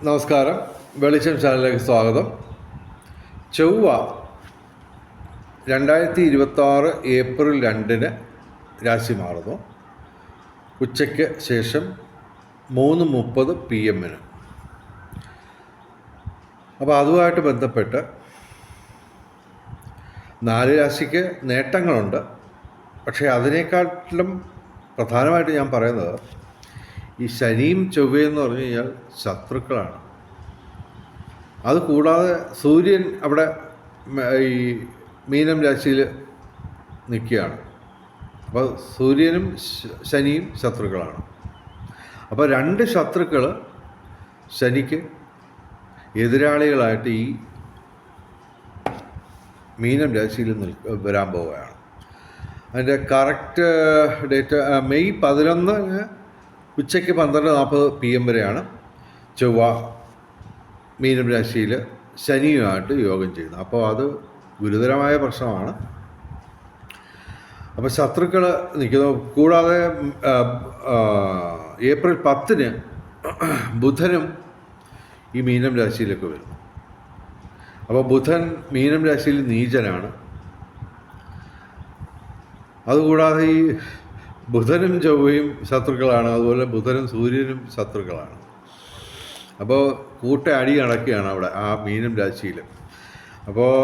നമസ്കാരം, വെളിച്ചം ചാനലിലേക്ക് സ്വാഗതം. ചൊവ്വ 2026 ഏപ്രിൽ 2 രാശി മാറുന്നു. ഉച്ചയ്ക്ക് ശേഷം 3:30 PM. അപ്പോൾ അതുമായിട്ട് ബന്ധപ്പെട്ട് 4 രാശിക്ക് നേട്ടങ്ങളുണ്ട്. പക്ഷേ അതിനേക്കാട്ടിലും പ്രധാനമായിട്ട് ഞാൻ പറയുന്നത് ഈ ശനിയും ചൊവ്വയും എന്ന് പറഞ്ഞു കഴിഞ്ഞാൽ ശത്രുക്കളാണ്. അതുകൂടാതെ സൂര്യൻ അവിടെ ഈ മീനം രാശിയിൽ നിൽക്കുകയാണ്. അപ്പോൾ സൂര്യനും ശനിയും ശത്രുക്കളാണ്. അപ്പോൾ 2 ശത്രുക്കൾ ശനിക്ക് എതിരാളികളായിട്ട് ഈ മീനം രാശിയിൽ വരാൻ പോവുകയാണ്. അതിൻ്റെ കറക്റ്റ് ഡേറ്റ് മെയ് 11 ഉച്ചയ്ക്ക് 12:40 PM വരെയാണ് ചൊവ്വ മീനം രാശിയിൽ ശനിയുമായിട്ട് യോഗം ചെയ്യുന്നത്. അപ്പോൾ അത് ഗുരുതരമായ പ്രശ്നമാണ്. അപ്പോൾ ശത്രുക്കൾ നിൽക്കുന്നു. കൂടാതെ ഏപ്രിൽ 10 ബുധനും ഈ മീനം രാശിയിലേക്ക് വരുന്നു. അപ്പോൾ ബുധൻ മീനം രാശിയിൽ നീചനാണ്. അതുകൂടാതെ ഈ ബുധനും ചൊവ്വയും ശത്രുക്കളാണ്. അതുപോലെ ബുധനും സൂര്യനും ശത്രുക്കളാണ്. അപ്പോൾ അടി നടക്കുകയാണ് അവിടെ ആ മീനം രാശിയിൽ. അപ്പോൾ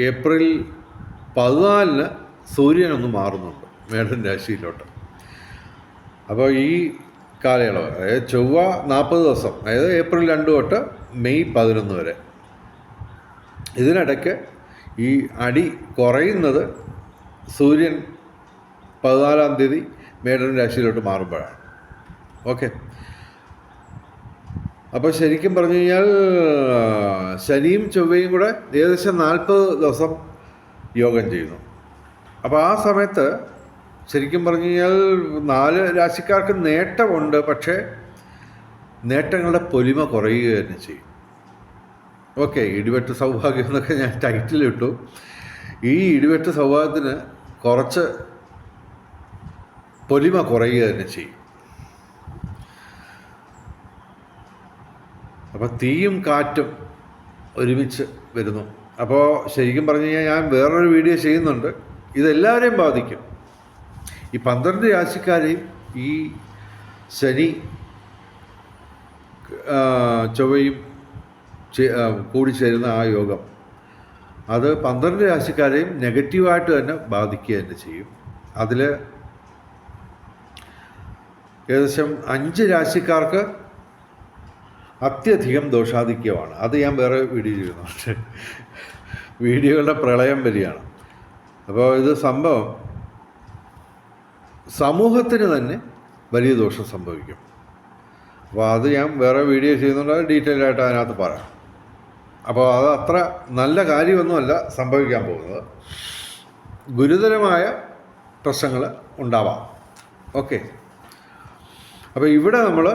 ഏപ്രിൽ 14 സൂര്യനൊന്ന് മാറുന്നുണ്ട് മേടൻ രാശിയിലോട്ട്. അപ്പോൾ ഈ കാലയളവ്, അതായത് ചൊവ്വ 40 ദിവസം, അതായത് ഏപ്രിൽ 2 തൊട്ട് മെയ് 11 വരെ, ഇതിനിടയ്ക്ക് ഈ അടി കുറയുന്നത് സൂര്യൻ 14-ാം തീയതി മേടൻ രാശിയിലോട്ട് മാറുമ്പോഴാണ്. ഓക്കെ. അപ്പോൾ ശരിക്കും പറഞ്ഞു കഴിഞ്ഞാൽ ശനിയും ചൊവ്വയും കൂടെ ഏകദേശം 40 ദിവസം യോഗം ചെയ്യുന്നു. അപ്പോൾ ആ സമയത്ത് ശരിക്കും പറഞ്ഞു കഴിഞ്ഞാൽ 4 രാശിക്കാർക്ക് നേട്ടമുണ്ട്. പക്ഷേ നേട്ടങ്ങളുടെ പൊലിമ കുറയുക തന്നെ ചെയ്യും. ഓക്കെ. ഇടിവെട്ട് സൗഭാഗ്യം എന്നൊക്കെ ഞാൻ ടൈറ്റിലിട്ടു. ഈ ഇടിവെട്ട് സൗഭാഗ്യത്തിന് കുറച്ച് പൊലിമ കുറയുക തന്നെ ചെയ്യും. അപ്പോൾ തീയും കാറ്റും ഒരുമിച്ച് വരുന്നു. അപ്പോൾ ശരിക്കും പറഞ്ഞു കഴിഞ്ഞാൽ ഞാൻ വേറൊരു വീഡിയോ ചെയ്യുന്നുണ്ട്. ഇതെല്ലാവരെയും ബാധിക്കും. ഈ 12 രാശിക്കാരെയും ഈ ശനി ചൊവ്വയും കൂടിച്ചേരുന്ന ആ യോഗം അത് 12 രാശിക്കാരെയും നെഗറ്റീവായിട്ട് തന്നെ ബാധിക്കുക തന്നെ ചെയ്യും. അതിൽ ഏകദേശം 5 രാശിക്കാർക്ക് അത്യധികം ദോഷാധിക്യമാണ്. അത് ഞാൻ വേറെ വീഡിയോ ചെയ്യുന്നുണ്ട്. വീഡിയോകളുടെ പ്രളയം വരികയാണ്. അപ്പോൾ ഇത് സംഭവം സമൂഹത്തിന് തന്നെ വലിയ ദോഷം സംഭവിക്കും. അപ്പോൾ അത് ഞാൻ വേറെ വീഡിയോ ചെയ്യുന്നുണ്ട്. അത് ഡീറ്റെയിൽ ആയിട്ട് അതിനകത്ത് പറയാം. അപ്പോൾ അത് അത്ര നല്ല കാര്യമൊന്നുമല്ല സംഭവിക്കാൻ പോകുന്നത്. ഗുരുതരമായ പ്രശ്നങ്ങൾ ഉണ്ടാവാം. ഓക്കെ. അപ്പോൾ ഇവിടെ നമ്മൾ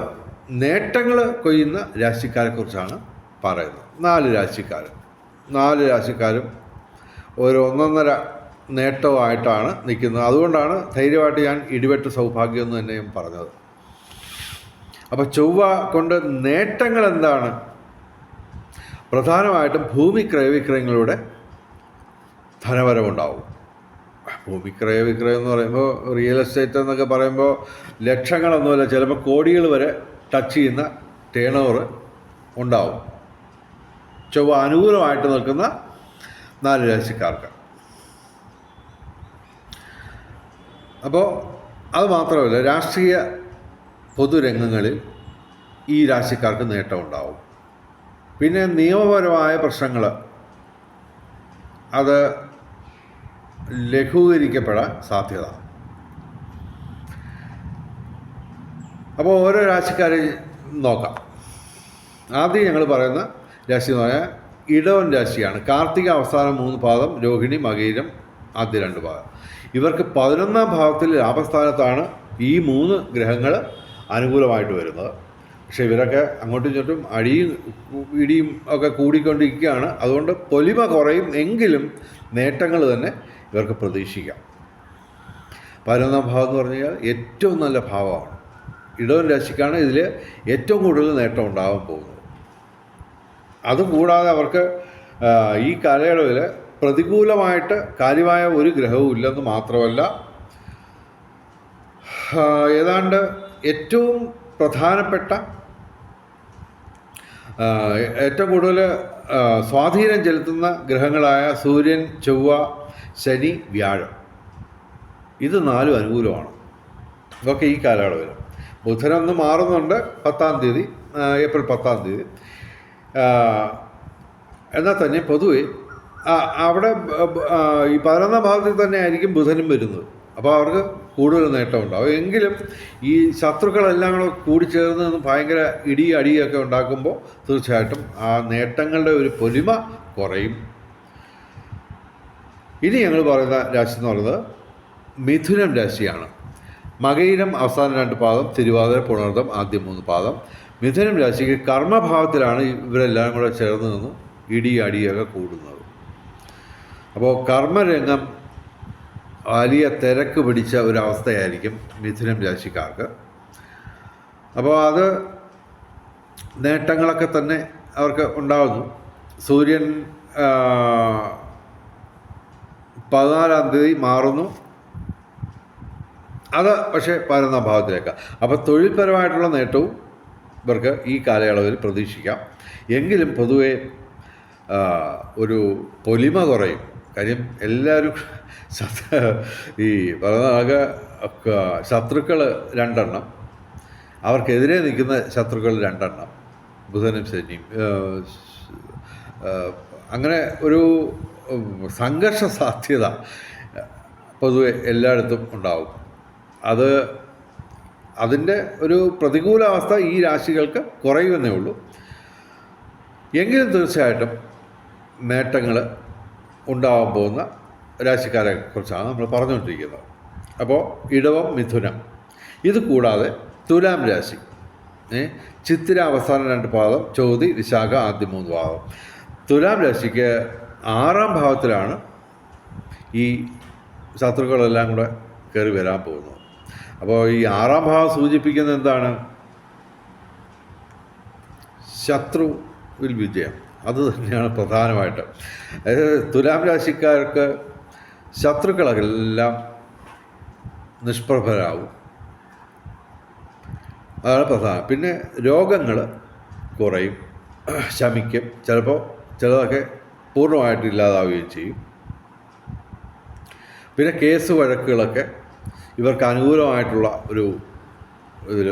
നേട്ടങ്ങൾ കൊയ്യുന്ന രാശിക്കാരെക്കുറിച്ചാണ് പറയുന്നത്. 4 രാശിക്കാരും ഒരു 1.5 നേട്ടമായിട്ടാണ് നിൽക്കുന്നത്. അതുകൊണ്ടാണ് ധൈര്യമായിട്ട് ഞാൻ ഇടിവെട്ട് സൗഭാഗ്യം എന്ന് തന്നെ ഞാൻ പറഞ്ഞത്. അപ്പോൾ ചൊവ്വ കൊണ്ട് നേട്ടങ്ങൾ എന്താണ്? പ്രധാനമായിട്ടും ഭൂമി ക്രയവിക്രയങ്ങളുടെ ധനവരവുണ്ടാവും. ഭൂമി ക്രയവിക്രയം എന്ന് പറയുമ്പോൾ റിയൽ എസ്റ്റേറ്റ് എന്നൊക്കെ പറയുമ്പോൾ ലക്ഷങ്ങളൊന്നുമല്ല, ചിലപ്പോൾ കോടികൾ വരെ ടച്ച് ചെയ്യുന്ന ടേൺ ഓവർ ഉണ്ടാവും ചൊവ്വ അനുകൂലമായിട്ട് നിൽക്കുന്ന 4 രാശിക്കാർക്ക്. അപ്പോൾ അത് മാത്രമല്ല, രാഷ്ട്രീയ പൊതുരംഗങ്ങളിൽ ഈ രാശിക്കാർക്ക് നേട്ടമുണ്ടാവും. പിന്നെ നിയമപരമായ പ്രശ്നങ്ങൾ അത് ലഘൂകരിക്കപ്പെടാൻ സാധ്യത. അപ്പോൾ ഓരോ രാശിക്കാരെ നോക്കാം. ആദ്യം ഞങ്ങൾ പറയുന്ന രാശി എന്ന് പറഞ്ഞാൽ ഇടവൻ രാശിയാണ്. കാർത്തിക അവസാനം 3 പാദം, രോഹിണി മകയിരം ആദ്യ 2 പാദം. ഇവർക്ക് 11-ാം ഭാവത്തിൽ ലാഭസ്ഥാനത്താണ് ഈ 3 ഗ്രഹങ്ങൾ അനുകൂലമായിട്ട് വരുന്നത്. പക്ഷേ ഇവരൊക്കെ അങ്ങോട്ടും ഇങ്ങോട്ടും അടിയും ഇടിയും ഒക്കെ കൂടിക്കൊണ്ടിരിക്കുകയാണ്. അതുകൊണ്ട് പൊലിമ കുറയും. എങ്കിലും നേട്ടങ്ങൾ തന്നെ ഇവർക്ക് പ്രതീക്ഷിക്കാം. 11-ാം ഭാവം എന്ന് പറഞ്ഞു കഴിഞ്ഞാൽ ഏറ്റവും നല്ല ഭാവമാണ്. ഇടവൻ രാശിക്കാണ് ഇതിൽ ഏറ്റവും കൂടുതൽ നേട്ടം ഉണ്ടാകാൻ പോകുന്നത്. അതുകൂടാതെ അവർക്ക് ഈ കാലയളവിൽ പ്രതികൂലമായിട്ട് കാര്യമായ ഒരു ഗ്രഹവും ഇല്ലെന്ന് മാത്രമല്ല, ഏതാണ്ട് ഏറ്റവും പ്രധാനപ്പെട്ട ഏറ്റവും കൂടുതൽ സ്വാധീനം ചെലുത്തുന്ന ഗ്രഹങ്ങളായ സൂര്യൻ, ചൊവ്വ, ശനി, വ്യാഴം, ഇത് 4 അനുകൂലമാണ്. ഇതൊക്കെ ഈ കാലയളവിൽ. ബുധനൊന്ന് മാറുന്നുണ്ട് 10-ാം തീയതി, ഏപ്രിൽ 10-ാം തീയതി. എന്നാൽ തന്നെ പൊതുവെ അവിടെ ഈ 11-ാം ഭാവത്തിൽ തന്നെ ആയിരിക്കും ബുധനും വരുന്നത്. അപ്പോൾ അവർക്ക് കൂടുതൽ നേട്ടം ഉണ്ടാവും. എങ്കിലും ഈ ശത്രുക്കളെല്ലാം കൂടെ കൂടിച്ചേർന്ന് ഭയങ്കര അടിയൊക്കെ ഉണ്ടാക്കുമ്പോൾ തീർച്ചയായിട്ടും ആ നേട്ടങ്ങളുടെ ഒരു പൊലിമ കുറയും. ഇനി ഞങ്ങൾ പറയുന്ന രാശി എന്ന് പറയുന്നത് മിഥുനം രാശിയാണ്. മകയിരം അവസാന 2 പാദം, തിരുവാതിര, പുണർദം ആദ്യം 3 പാദം. മിഥുനം രാശിക്ക് കർമ്മഭാവത്തിലാണ് ഇവരെല്ലാം കൂടെ ചേർന്ന് നിന്ന് അടിയൊക്കെ കൂടുന്നത്. അപ്പോൾ കർമ്മരംഗം വലിയ തിരക്ക് പിടിച്ച ഒരവസ്ഥയായിരിക്കും മിഥുനം രാശിക്കാർക്ക്. അപ്പോൾ അത് നേട്ടങ്ങളൊക്കെ തന്നെ അവർക്ക് ഉണ്ടാകുന്നു. സൂര്യൻ 14-ാം തീയതി മാറുന്നു. അത് പക്ഷേ 11-ാം ഭാവത്തിലേക്കാണ്. അപ്പോൾ തൊഴിൽപരമായിട്ടുള്ള നേട്ടവും ഇവർക്ക് ഈ കാലയളവിൽ പ്രതീക്ഷിക്കാം. എങ്കിലും പൊതുവെ ഒരു പൊലിമ കുറയും. കാര്യം എല്ലാവരും ഈ പറഞ്ഞ ശത്രുക്കൾ 2 എണ്ണം, അവർക്കെതിരെ നിൽക്കുന്ന ശത്രുക്കൾ 2 എണ്ണം, ബുധനും ശനിയും. അങ്ങനെ ഒരു സംഘർഷ സാധ്യത പൊതുവെ എല്ലായിടത്തും ഉണ്ടാവും. അതിൻ്റെ ഒരു പ്രതികൂലാവസ്ഥ ഈ രാശികൾക്ക് കുറയുമെന്നേ ഉള്ളൂ. എങ്കിലും തീർച്ചയായിട്ടും നേട്ടങ്ങൾ ഉണ്ടാകാൻ പോകുന്ന രാശിക്കാരെ കുറിച്ചാണ് നമ്മൾ പറഞ്ഞുകൊണ്ടിരിക്കുന്നത്. അപ്പോൾ ഇടവം, മിഥുനം, ഇത് കൂടാതെ തുലാം രാശി, ചിത്തിര അവസാന 2 പാദം, ചോതി, വിശാഖ ആദ്യം 3 പാദം. തുലാം രാശിക്ക് 6-ാം ഭാവത്തിലാണ് ഈ ശത്രുക്കളെല്ലാം കൂടെ കയറി വരാൻ പോകുന്നത്. അപ്പോൾ ഈ 6-ാം ഭാവം സൂചിപ്പിക്കുന്നത് എന്താണ്? ശത്രുവിൽ വിജയം. അത് തന്നെയാണ് പ്രധാനമായിട്ട്. അതായത് തുലാം രാശിക്കാർക്ക് ശത്രുക്കളെല്ലാം നിഷ്പ്രഭരാകും. അതാണ് പ്രധാനം. പിന്നെ രോഗങ്ങൾ കുറയും, ശമിക്കും. ചിലപ്പോൾ ചിലതൊക്കെ പൂർണ്ണമായിട്ട് ഇല്ലാതാവുകയും ചെയ്യും. പിന്നെ കേസ് വഴക്കുകളൊക്കെ ഇവർക്ക് അനുകൂലമായിട്ടുള്ള ഒരു ഇതിൽ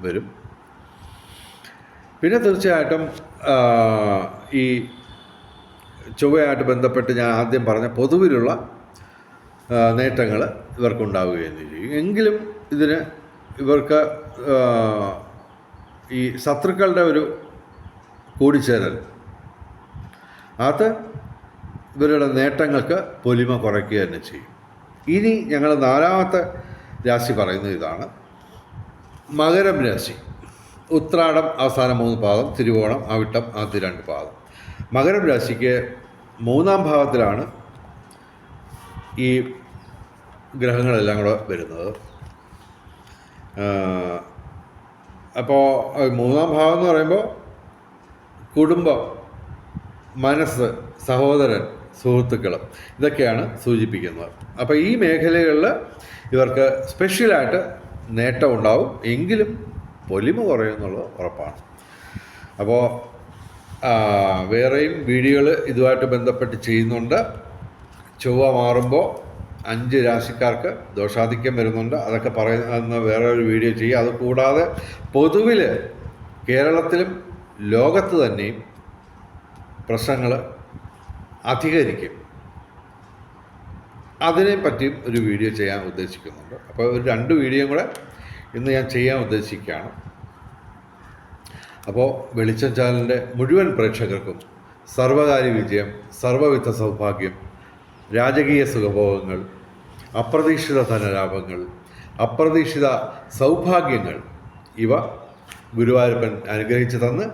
വരും. പിന്നെ തീർച്ചയായിട്ടും ഈ ചൊവ്വയായിട്ട് ബന്ധപ്പെട്ട് ഞാൻ ആദ്യം പറഞ്ഞ പൊതുവിലുള്ള നേട്ടങ്ങൾ ഇവർക്കുണ്ടാവുകയും ചെയ്യും. എങ്കിലും ഇവർക്ക് ഈ ശത്രുക്കളുടെ ഒരു കൂടിച്ചേരൽ അത് ഇവരുടെ നേട്ടങ്ങൾക്ക് പൊലിമ കുറയ്ക്കുക തന്നെ ചെയ്യും. ഇനി ഞങ്ങൾ 4-ാമത്തെ രാശി പറയുന്നത് ഇതാണ്, മകരം രാശി. ഉത്രാടം അവസാന 3 പാദം, തിരുവോണം, അവിട്ടം ആദ്യ 2 പാദം. മകരം രാശിക്ക് 3-ാം ഭാവത്തിലാണ് ഈ ഗ്രഹങ്ങളെല്ലാം കൂടെ വരുന്നത്. അപ്പോൾ 3-ാം ഭാവം എന്ന് പറയുമ്പോൾ കുടുംബം, മനസ്സ്, സഹോദരൻ, സുഹൃത്തുക്കൾ, ഇതൊക്കെയാണ് സൂചിപ്പിക്കുന്നത്. അപ്പോൾ ഈ മേഖലകളിൽ ഇവർക്ക് സ്പെഷ്യലായിട്ട് നേട്ടം ഉണ്ടാവും. എങ്കിലും പൊലിമ കുറയുമെന്നുള്ളത് ഉറപ്പാണ്. അപ്പോൾ വേറെയും വീഡിയോകൾ ഇതുമായിട്ട് ബന്ധപ്പെട്ട് ചെയ്യുന്നുണ്ട്. ചൊവ്വ മാറുമ്പോൾ 5 രാശിക്കാർക്ക് ദോഷാധിക്യം വരുന്നുണ്ട്. അതൊക്കെ പറയുന്ന വേറെ ഒരു വീഡിയോ ചെയ്യുക. അതുകൂടാതെ പൊതുവിൽ കേരളത്തിലും ലോകത്ത് തന്നെയും പ്രശ്നങ്ങൾ അധികരിക്കും. അതിനെപ്പറ്റിയും ഒരു വീഡിയോ ചെയ്യാൻ ഉദ്ദേശിക്കുന്നുണ്ട്. അപ്പോൾ ഒരു 2 വീഡിയോയും കൂടെ ഇന്ന് ഞാൻ ചെയ്യാൻ ഉദ്ദേശിക്കുകയാണ്. അപ്പോൾ വെളിച്ചം ചാനലിൻ്റെ മുഴുവൻ പ്രേക്ഷകർക്കും സർവകാര്യ വിജയം, സർവവിധ സൗഭാഗ്യം, രാജകീയ സുഖഭോഗങ്ങൾ, അപ്രതീക്ഷിത ധനലാഭങ്ങൾ, അപ്രതീക്ഷിത സൗഭാഗ്യങ്ങൾ, ഇവ ഗുരുവായൂരപ്പൻ അനുഗ്രഹിച്ചു തന്ന്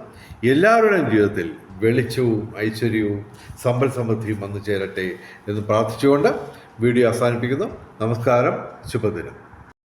എല്ലാവരുടെയും ജീവിതത്തിൽ വെളിച്ചവും ഐശ്വര്യവും സമ്പൽ സമൃദ്ധിയും വന്നു ചേരട്ടെ എന്ന് പ്രാർത്ഥിച്ചുകൊണ്ട് വീഡിയോ അവസാനിപ്പിക്കുന്നു. നമസ്കാരം, ശുഭദിനം.